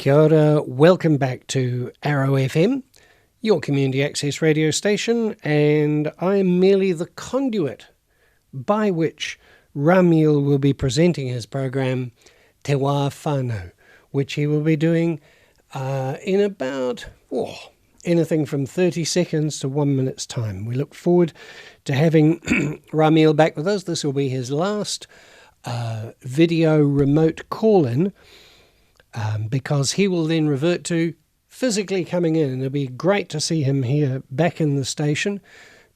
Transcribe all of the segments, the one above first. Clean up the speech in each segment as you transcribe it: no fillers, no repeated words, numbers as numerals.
Kia ora, welcome back to Arrow FM, your community access radio station, and I am merely the conduit by which Ramil will be presenting his program Te Wā Whanau, which he will be doing in about anything from 30 seconds to 1 minute's time. We look forward to having Ramil back with us. This will be his last video remote call-in, because he will then revert to physically coming in, and it'll be great to see him here back in the station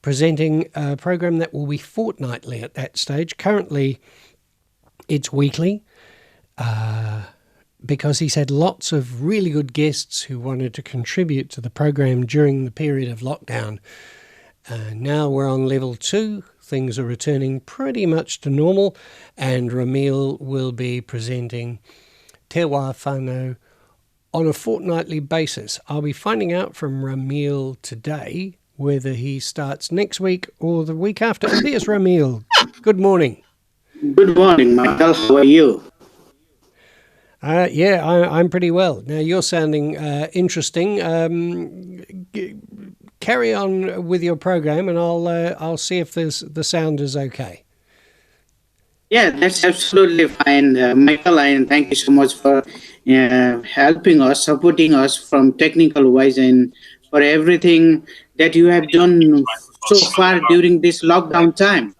presenting a program that will be fortnightly at that stage. Currently it's weekly, because he's had lots of really good guests who wanted to contribute to the program during the period of lockdown. Now we're on level 2. Things are returning pretty much to normal, and Ramil will be presenting Te Wā Whanau on a fortnightly basis. I'll be finding out from Ramil today whether he starts next week or the week after. There's Ramil. Good morning. Good morning, Michael. How are you? I'm pretty well. Now, you're sounding interesting. Carry on with your program, and I'll see if the sound is okay. Yeah, that's absolutely fine, Michael, and thank you so much for helping us, supporting us from technical wise, and for everything that you have done so far during this lockdown time.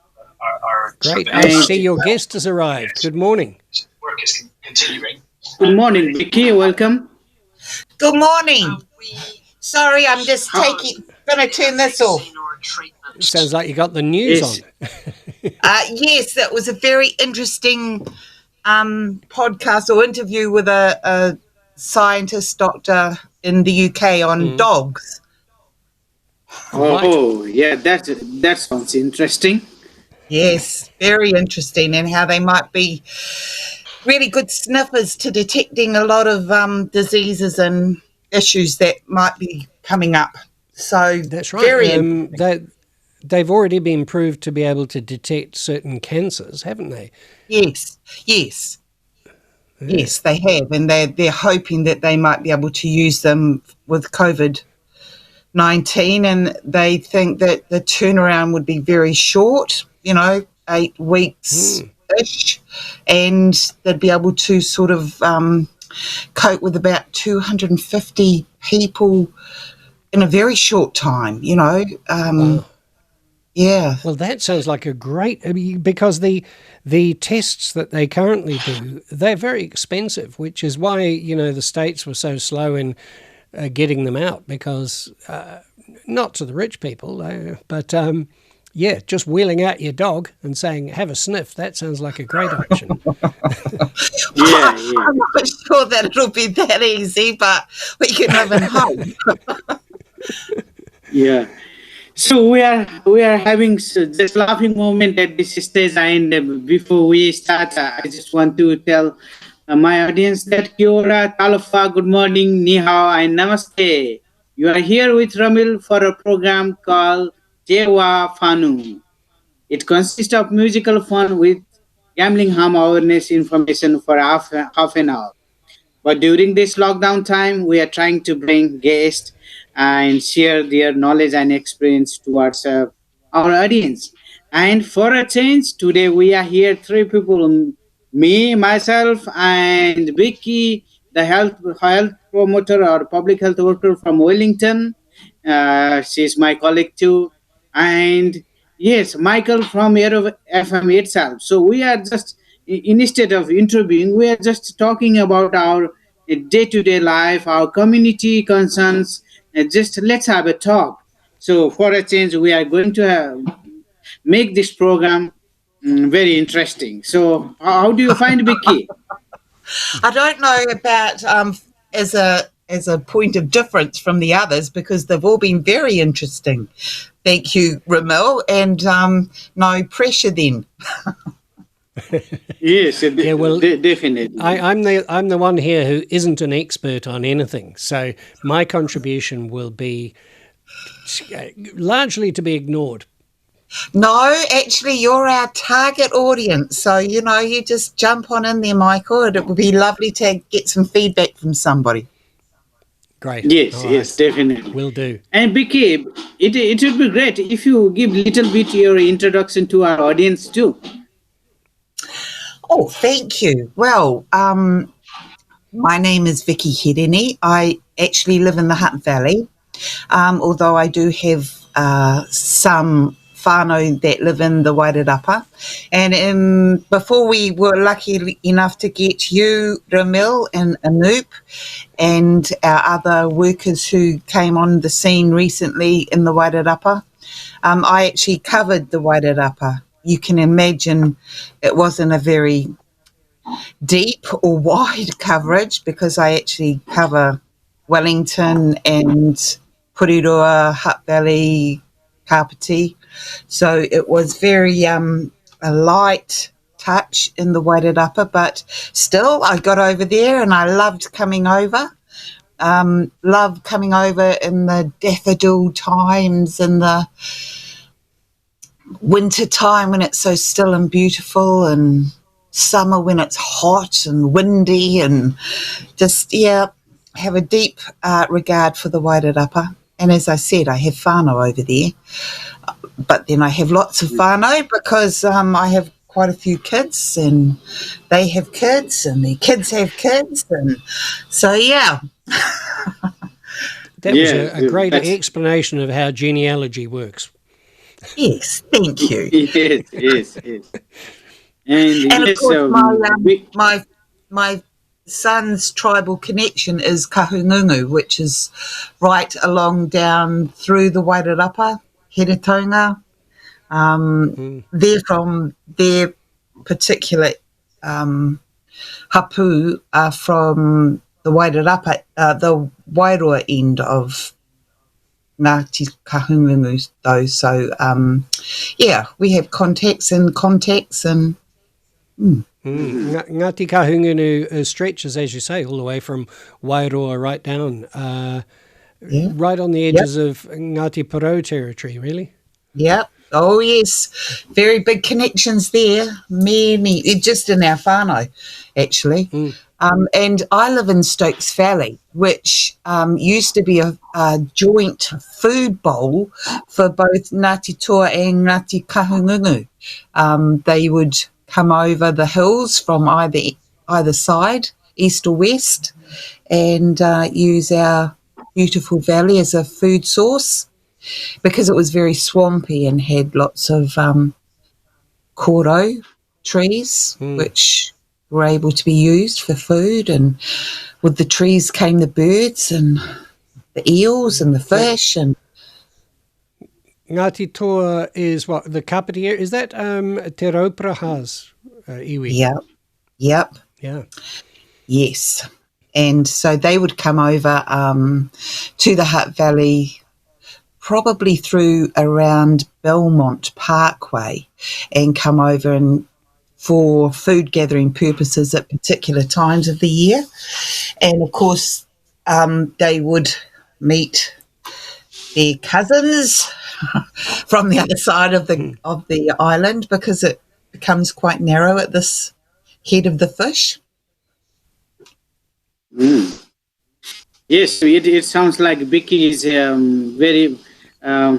Great. I see your guest has arrived. Good morning. Work is continuing. Good morning, Vicky. Welcome. Good morning. Sorry, I'm just going to turn this off. Sounds like you got the news on. Yes, that was a very interesting podcast or interview with a scientist doctor in the UK on dogs. Oh, yeah, that sounds interesting. Yes, very interesting, and how they might be really good sniffers to detecting a lot of diseases and issues that might be coming up. So that's right. They've already been proved to be able to detect certain cancers, haven't they? Yes, they have, and they're hoping that they might be able to use them with COVID-19, and they think that the turnaround would be very short, 8 weeks-ish, and they'd be able to sort of cope with about 250 people in a very short time, Wow. Yeah. Well, that sounds like a great, because the tests that they currently do, they're very expensive, which is why, the States were so slow in getting them out, because not to the rich people, but just wheeling out your dog and saying, have a sniff, that sounds like a great option. Yeah. I'm not sure that it'll be that easy, but we can have a hope. Yeah. So we are having this laughing moment at this stage, and before we start, I just want to tell my audience that kia ora, talofa, good morning, ni hao, and namaste. You are here with Ramil for a program called Te Wā Whanau. It consists of musical fun with gambling harm awareness information for half an hour. But during this lockdown time, we are trying to bring guests and share their knowledge and experience towards our audience. And for a change, today we are here 3 people, me, myself, and Vicky, the health promoter or public health worker from Wellington. She's my colleague too. And yes, Michael from Aero FM itself. So we are just, instead of interviewing, we are just talking about our day-to-day life, our community concerns. Just let's have a talk. So for a change, we are going to make this program very interesting. So how do you find Vicky? I don't know about as a point of difference from the others, because they've all been very interesting. Thank you, Ramil, and no pressure then. Yes, definitely. I'm the one here who isn't an expert on anything, so my contribution will be largely to be ignored. No, actually, you're our target audience. So, you just jump on in there, Michael, and it would be lovely to get some feedback from somebody. Great. Yes, All yes, right. definitely. Will do. And Vicky, it would be great if you give little bit your introduction to our audience too. Oh, thank you. Well, my name is Vicky Hedeni. I actually live in the Hutt Valley, although I do have some whānau that live in the Wairarapa. And before we were lucky enough to get you, Ramil and Anoop, and our other workers who came on the scene recently in the Wairarapa, I actually covered the Wairarapa. You can imagine it wasn't a very deep or wide coverage because I actually cover Wellington and Purirua, Hutt Valley, Kapiti. So it was very a light touch in the Wairarapa, but still I got over there and I loved coming over. Loved coming over in the daffodil times and the winter time when it's so still and beautiful, and summer when it's hot and windy, and just, have a deep regard for the Wairarapa. And as I said, I have whānau over there. But then I have lots of whānau because I have quite a few kids, and they have kids, and their kids have kids. And so, yeah. That was a great explanation of how genealogy works. Yes, thank you. Yes. And of yes, course, my son's tribal connection is Kahungungu, which is right along down through the Wairarapa, Heretaunga. They're from their particular hapu are from the Wairarapa, the Wairua end of Ngāti Kahungungu, though. So, we have contacts and Ngāti Kahungunu stretches, as you say, all the way from Wairoa right down, right on the edges of Ngāti Porou territory, really. Yep. Oh, yes. Very big connections there. Many, just in our whānau, actually. And I live in Stokes Valley, which used to be a joint food bowl for both Ngāti Toa and Ngāti Kahungungu. They would come over the hills from either side, east or west, and use our beautiful valley as a food source because it was very swampy and had lots of koro trees, which were able to be used for food. And with the trees came the birds and the eels and the fish. And Ngāti Toa is what, the Kapiti area? Is that Te Raupraha's iwi? Yep. Yeah. Yes. And so they would come over to the Hutt Valley probably through around Belmont Parkway and come over and for food gathering purposes at particular times of the year. And of course, they would meet their cousins from the other side of the island because it becomes quite narrow at this head of the fish. Yes, it sounds like Vicky is very, I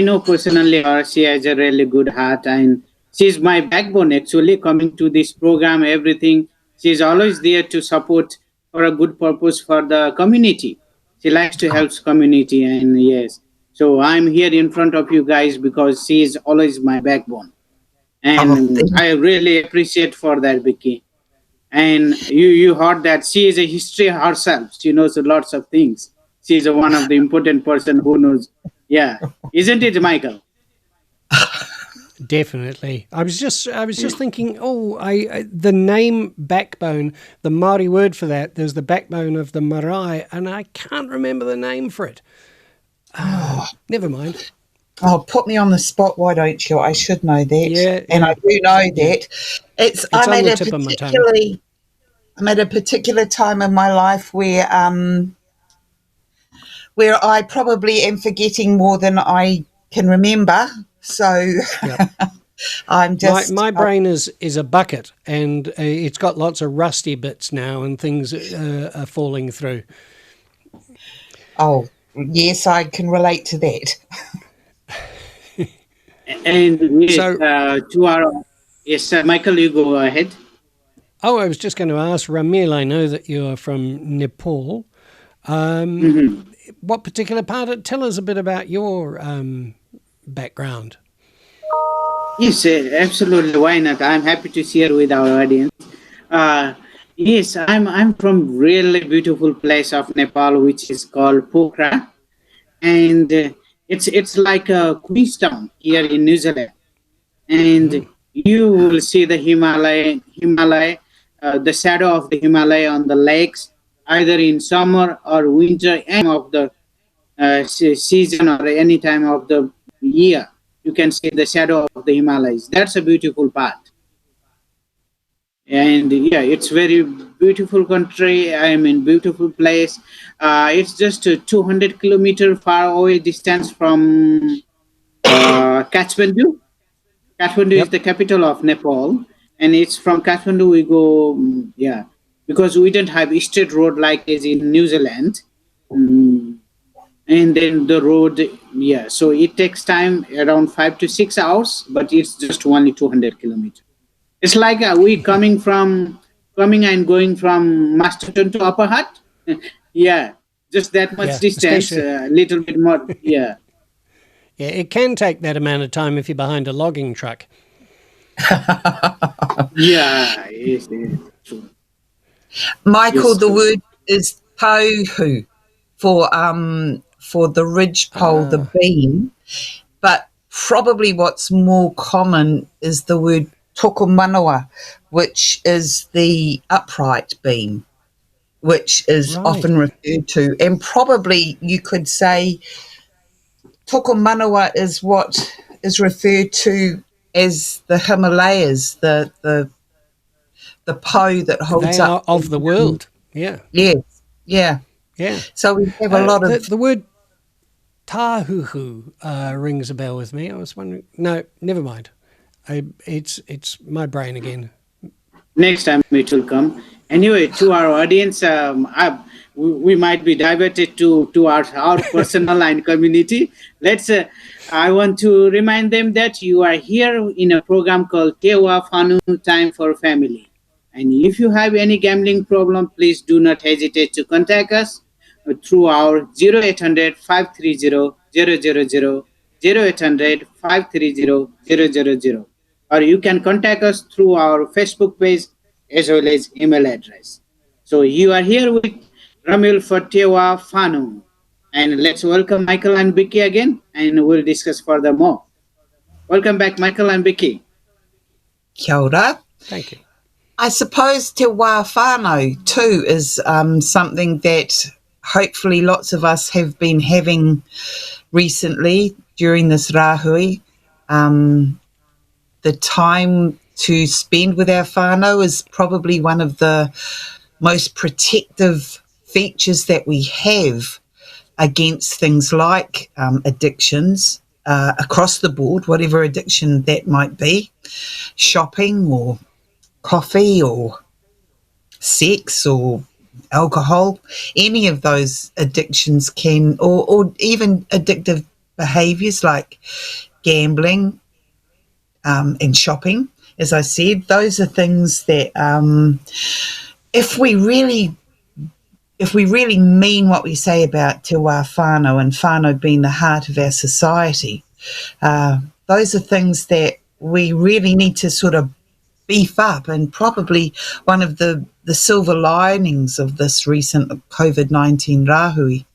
know personally her. She has a really good heart, and she's my backbone actually. Coming to this program, everything, she's always there to support for a good purpose for the community. She likes to help community, and yes, so I'm here in front of you guys because she is always my backbone, and I really appreciate for that, Vicky. And you heard that she is a history herself. She knows lots of things. She is one of the important person who knows. Yeah, isn't it, Michael? Definitely. I was just thinking. The name backbone, the Māori word for that. There's the backbone of the marae, and I can't remember the name for it. Never mind. Oh, put me on the spot, why don't you? I should know that. Yeah. And I do know that. I'm at a particular time in my life where I probably am forgetting more than I can remember. So Yep. I'm just My brain is a bucket, and it's got lots of rusty bits now, and things are falling through. oh yes, I can relate to that. And yes, So, to our yes, Michael, you go ahead. oh, I was just going to ask Ramil. I know that you're from Nepal. What particular part? Tell us a bit about your background. Yes, absolutely. Why not? I'm happy to share with our audience. Uh, yes, I'm from really beautiful place of Nepal, which is called Pokhara, and it's like a Queenstown here in New Zealand. And you will see the Himalaya, the shadow of the Himalaya on the lakes, either in summer or winter, any of the season or any time of the year. You can see the shadow of the Himalayas. That's a beautiful part. And yeah, it's very beautiful country. I mean, beautiful place. It's just a 200-kilometer far away distance from Kathmandu. Kathmandu is Yep. the capital of Nepal, and it's from Kathmandu we go, yeah, because we don't have state road like is in New Zealand, and then the road, yeah, so it takes time around 5 to 6 hours, but it's just only 200 kilometers. It's like we coming and going from Masterton to Upper Hutt, yeah, just that much Yeah, distance, especially. a little bit more, yeah, Yeah, it can take that amount of time if you're behind a logging truck. yeah, yes, yes, true. Michael, Yes, the true. word is tauhu for the ridgepole, the beam. But probably what's more common is the word tokomanawa, which is the upright beam, which is Right. often referred to. And probably you could say tokomanawa is what is referred to as the Himalayas, the po that holds They are up. of the world. Yeah. Yes, yeah. Yeah. So we have a lot of The word tahuhu rings a bell with me. I was wondering. No, never mind. It's my brain again. Next time it will come. Anyway, to our audience, we might be diverted to our personal and community. Let's. I want to remind them that you are here in a program called Tewa Whanau Time for Family. And if you have any gambling problem, please do not hesitate to contact us through our 0800 530 000, 0800 530 000, or you can contact us through our Facebook page as well as email address. So you are here with Ramil for Tewa Whanau. And let's welcome Michael and Vicky again, and we'll discuss further more. Welcome back, Michael and Vicky. kia ora. Thank you. I suppose Te Wā Whānau too is something that hopefully lots of us have been having recently during this rāhui. The time to spend with our whānau is probably one of the most protective features that we have against things like addictions across the board, whatever addiction that might be, shopping or coffee or sex or alcohol, any of those addictions can, or even addictive behaviours like gambling and shopping, as I said, those are things that if we really mean what we say about Te Wā Whānau, and whānau being the heart of our society, those are things that we really need to sort of beef up. And probably one of the silver linings of this recent COVID-19 rāhui,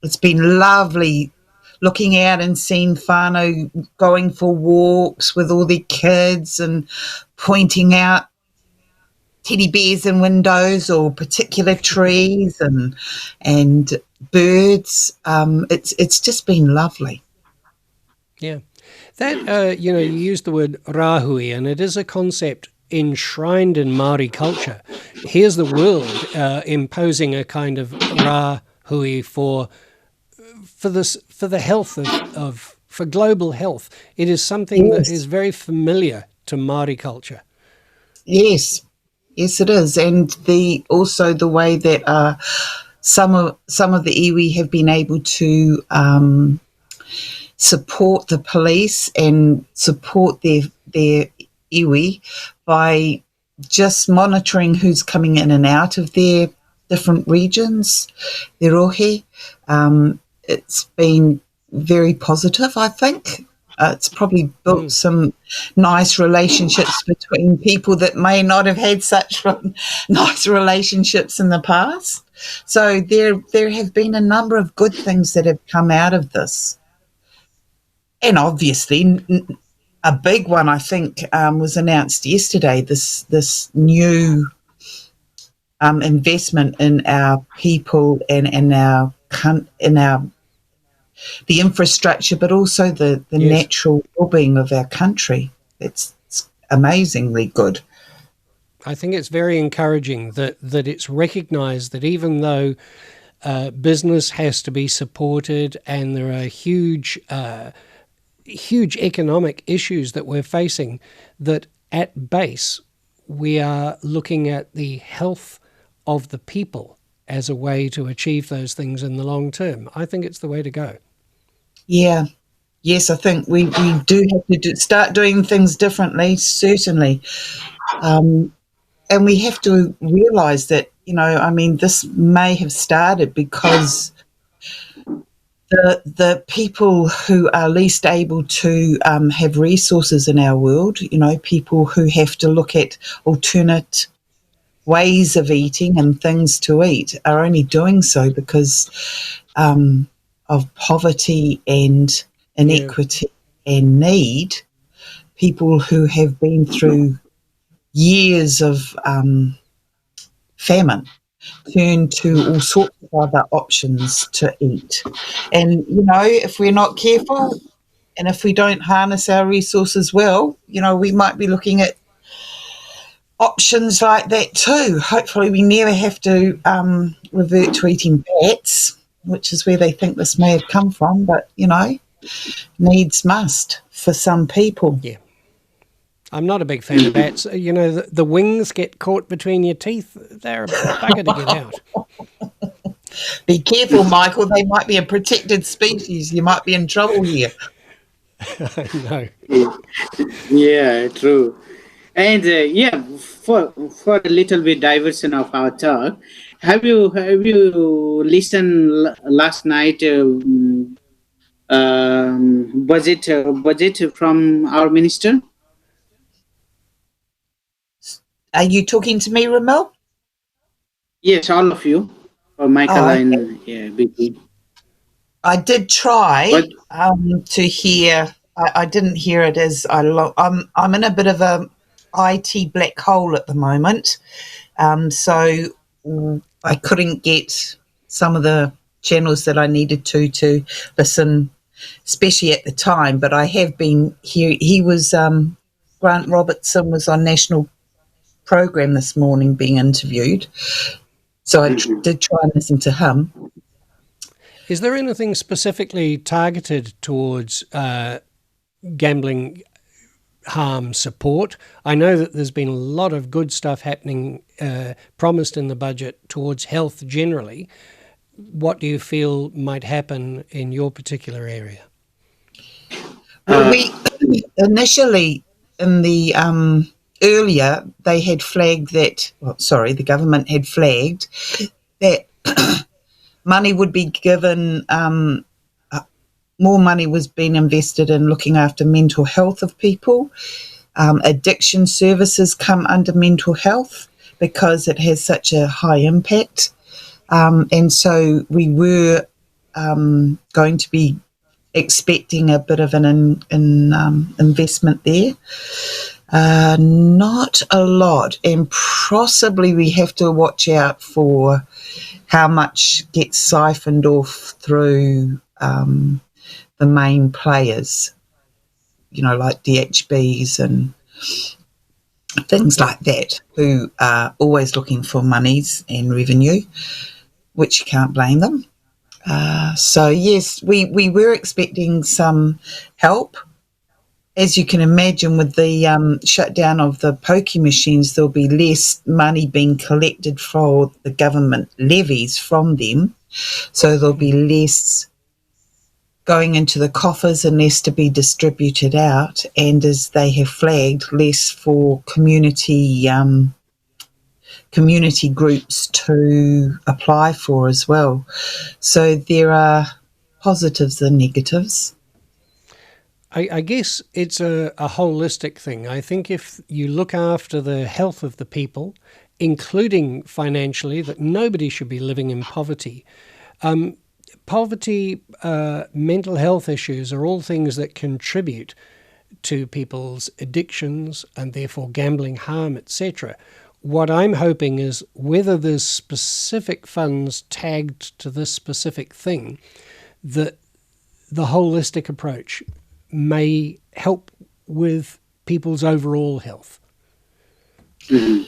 it's been lovely looking out and seeing whānau going for walks with all their kids and pointing out teddy bears in windows or particular trees and birds. It's just been lovely. Yeah. That, you used the word rāhui, and it is a concept enshrined in Māori culture. Here's the world imposing a kind of rāhui for for the health for global health. It is something that is very familiar to Māori culture. Yes, it is, and also the way that some of the iwi have been able to support the police and support their iwi by just monitoring who's coming in and out of their different regions, their rohe. It's been very positive, I think. It's probably built some nice relationships between people that may not have had such nice relationships in the past. So there have been a number of good things that have come out of this. And obviously, a big one, I think, was announced yesterday, this new investment in our people and in our the infrastructure, but also the natural well-being of our country. It's amazingly good. I think it's very encouraging that it's recognised that even though business has to be supported and there are huge economic issues that we're facing, that at base we are looking at the health of the people as a way to achieve those things in the long term. I think it's the way to go. Yeah. Yes, I think we do have to start doing things differently, certainly. And we have to realise that, this may have started because the people who are least able to have resources in our world, people who have to look at alternate ways of eating and things to eat, are only doing so because of poverty and inequity and need. People who have been through years of famine turn to all sorts of other options to eat. And, if we're not careful and if we don't harness our resources well, we might be looking at options like that too. Hopefully we never have to revert to eating bats, which is where they think this may have come from, but, needs must for some people. Yeah. I'm not a big fan of bats. The wings get caught between your teeth. They're a bugger to get out. Be careful, Michael. They might be a protected species. You might be in trouble here. I know. Yeah, true. And for a little bit diversion of our talk, have you listened last night budget from our minister? Are you talking to me, Ramil? Yes, all of you, or Michael and Vicky. I did try to hear. I didn't hear it as I'm in a bit of a IT black hole at the moment, so I couldn't get some of the channels that I needed to listen, especially at the time. But I have been here. He was Grant Robertson was on National Program this morning being interviewed, so I did try and listen to him. Is there anything specifically targeted towards gambling harm support? I know that there's been a lot of good stuff happening, promised in the budget towards health generally. What do you feel might happen in your particular area? Well, we initially in the earlier they had flagged that. The government had flagged that money would be given. More money was being invested in looking after mental health of people. Addiction services come under mental health because it has such a high impact. And so we were going to be expecting a bit of an investment there. Not a lot. And possibly we have to watch out for how much gets siphoned off through the main players, like DHBs and things like that, who are always looking for monies and revenue, which you can't blame them. So yes, we were expecting some help. As you can imagine, with the shutdown of the pokey machines, there'll be less money being collected for the government levies from them. So there'll be less going into the coffers and less to be distributed out. And as they have flagged, less for community groups to apply for as well. So there are positives and negatives. I guess it's a holistic thing. I think if you look after the health of the people, including financially, that nobody should be living in poverty. Poverty, mental health issues are all things that contribute to people's addictions and therefore gambling harm, etc. What I'm hoping is whether there's specific funds tagged to this specific thing, that the holistic approach may help with people's overall health. We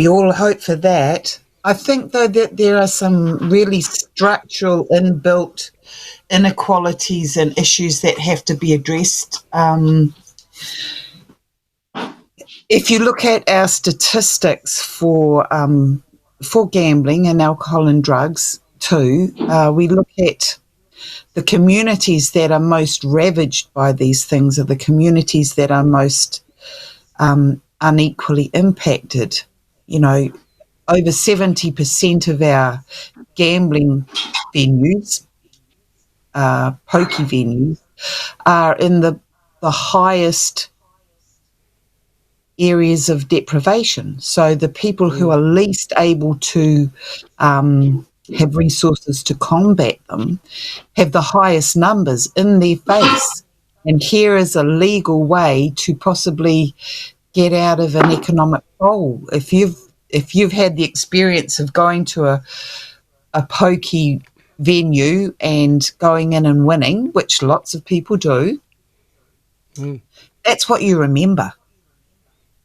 all hope for that. I think, though, that there are some really structural inbuilt inequalities and issues that have to be addressed. If you look at our statistics for gambling and alcohol and drugs too, we look at the communities that are most ravaged by these things, are the communities that are most unequally impacted. You know, over 70% of our gambling venues, pokey venues, are in the highest areas of deprivation. So the people who are least able to have resources to combat them have the highest numbers in their face. And here is a legal way to possibly get out of an economic hole. If you've had the experience of going to a pokey venue and going in and winning, which lots of people do, that's what you remember.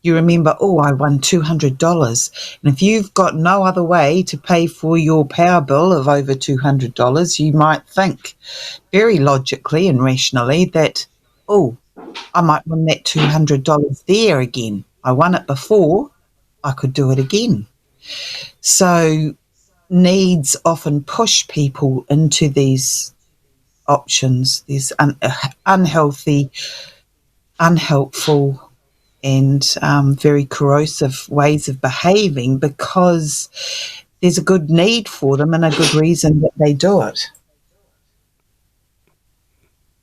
You remember, oh, I won $200. And if you've got no other way to pay for your power bill of over $200, you might think very logically and rationally that, oh, I might win that $200 there again. I won it before, I could do it again. So needs often push people into these options, these unhealthy, unhelpful and very corrosive ways of behaving, because there's a good need for them and a good reason that they do it.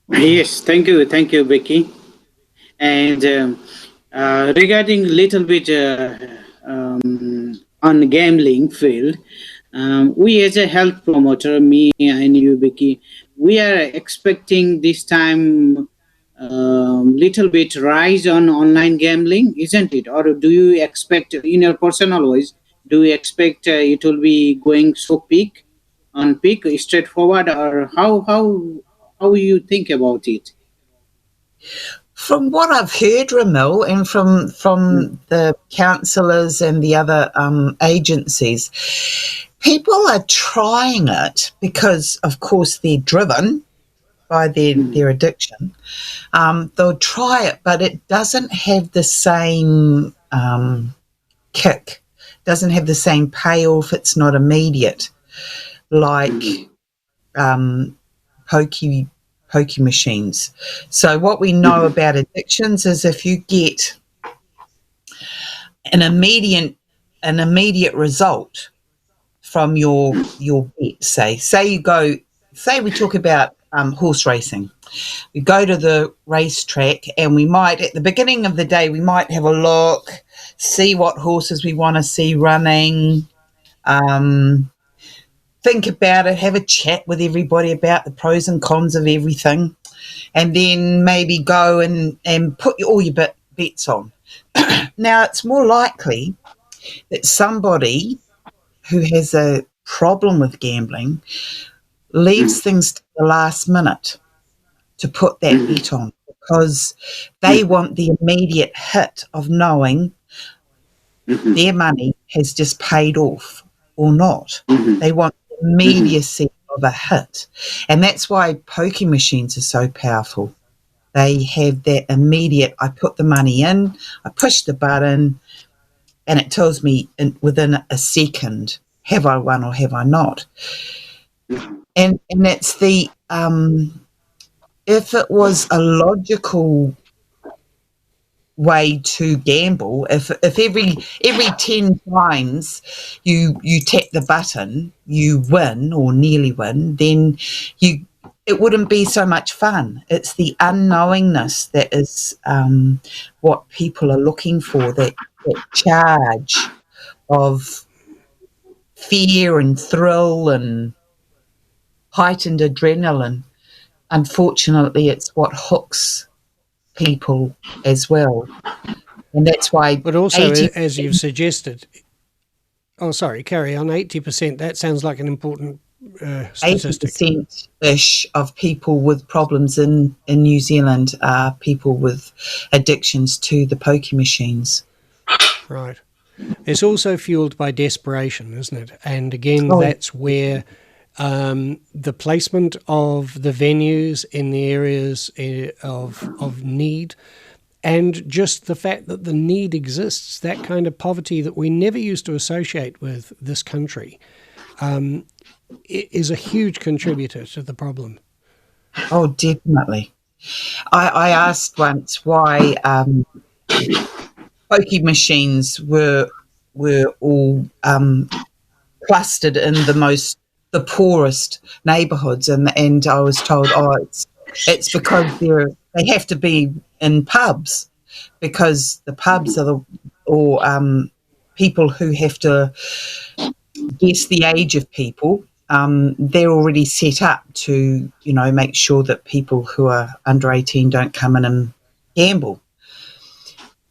Yes, thank you, Becky. And regarding little bit on gambling field, we as a health promoter, me and you, Becky, we are expecting this time little bit rise on online gambling, isn't it? Or do you expect, in your personal ways, do you expect it will be going so peak straightforward, or how you think about it? From what I've heard, Ramil, and from the counsellors and the other agencies, people are trying it because, of course, they're driven by their addiction. They'll try it, but it doesn't have the same kick, doesn't have the same payoff. It's not immediate like pokey machines. So what we know about addictions is if you get an immediate result from your bet, say we talk about horse racing. We go to the racetrack and we might, at the beginning of the day, we might have a look, see what horses we want to see running, think about it, have a chat with everybody about the pros and cons of everything, and then maybe go and put all your bets on. Now, it's more likely that somebody who has a problem with gambling leaves things to the last minute to put that bet on, because they want the immediate hit of knowing their money has just paid off or not. They want the immediacy of a hit. And that's why pokie machines are so powerful. They have that immediate, I put the money in, I push the button, and it tells me within a second, have I won or have I not? And that's the, if it was a logical way to gamble, if every 10 times you tap the button you win or nearly win, then it wouldn't be so much fun. It's the unknowingness that is what people are looking for, that charge of fear and thrill and heightened adrenaline. Unfortunately, it's what hooks people as well. And that's why. But also, as you've suggested, oh, sorry, carry on. 80%. That sounds like an important statistic. 80%-ish of people with problems in New Zealand are people with addictions to the pokie machines. Right. It's also fueled by desperation, isn't it? And again, that's where the placement of the venues in the areas of need, and just the fact that the need exists, that kind of poverty that we never used to associate with this country, is a huge contributor to the problem. Oh, definitely. I asked once why pokie machines were all clustered in the poorest neighbourhoods, and I was told, it's because they have to be in pubs, because the pubs are people who have to guess the age of people. They're already set up to, make sure that people who are under 18 don't come in and gamble.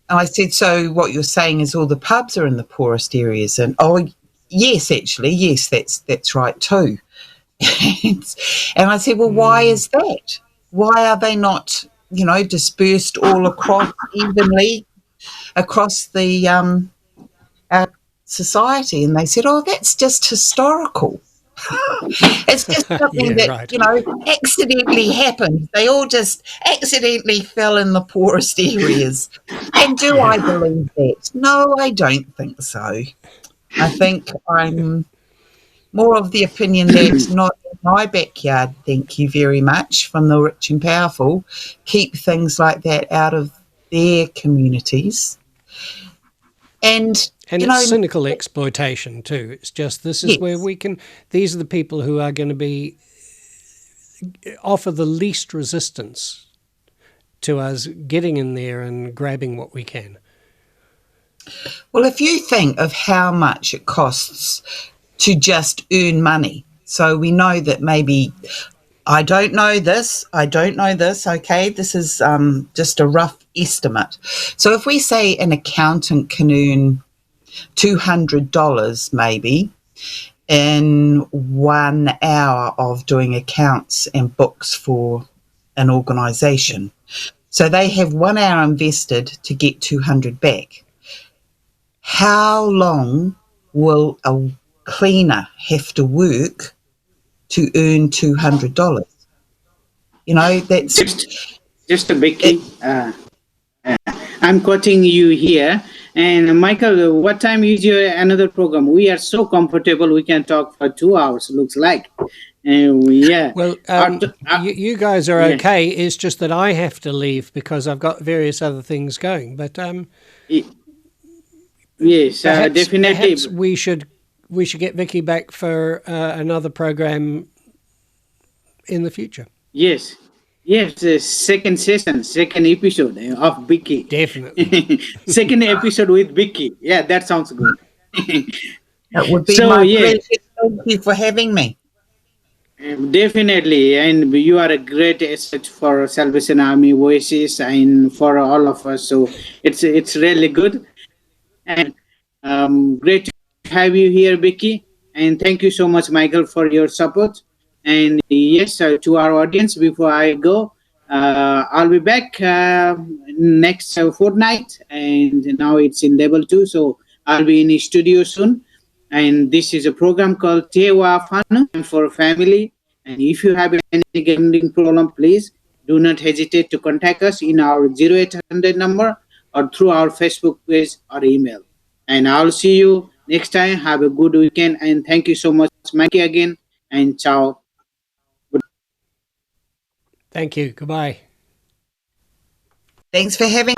And I said, so what you're saying is all the pubs are in the poorest areas? And yes, actually, yes, that's right too. And I said, well, why is that? Why are they not, dispersed all across evenly across the our society? And they said, that's just historical. It's just something that, accidentally happened. They all just accidentally fell in the poorest areas. And do I believe that? No, I don't think so. I think I'm more of the opinion that not in my backyard, thank you very much, from the rich and powerful. Keep things like that out of their communities. And it's cynical exploitation too. It's just, this is where these are the people who are going to offer the least resistance to us getting in there and grabbing what we can. Well, if you think of how much it costs to just earn money, so we know that maybe, I don't know this, okay, this is just a rough estimate. So if we say an accountant can earn $200 maybe in 1 hour of doing accounts and books for an organisation, so they have 1 hour invested to get 200 back. How long will a cleaner have to work to earn $200? That's just a Becky. I'm quoting you here. And Michael, what time is your another program? We are so comfortable. We can talk for 2 hours, looks like. Yeah. Well, you guys are okay. It's just that I have to leave because I've got various other things going. But yes, definitely. Perhaps we should get Vicky back for another program in the future. Yes, the second episode of Vicky. Definitely. Second episode with Vicky. Yeah, that sounds good. That would be my pleasure. Thank you for having me. Definitely, and you are a great asset for Salvation Army Voices and for all of us. So it's really good, and great to have you here, Vicky. And thank you so much, Michael, for your support. And yes, to our audience, before I go, I'll be back next fortnight. And now it's in level 2, so I'll be in the studio soon. And this is a program called Te Whanau for family. And if you have any gambling problem, please do not hesitate to contact us in our 0800 number or through our Facebook page or email. And I'll see you next time. Have a good weekend. And thank you so much, Mikey, again. And ciao. Thank you. Goodbye. Thanks for having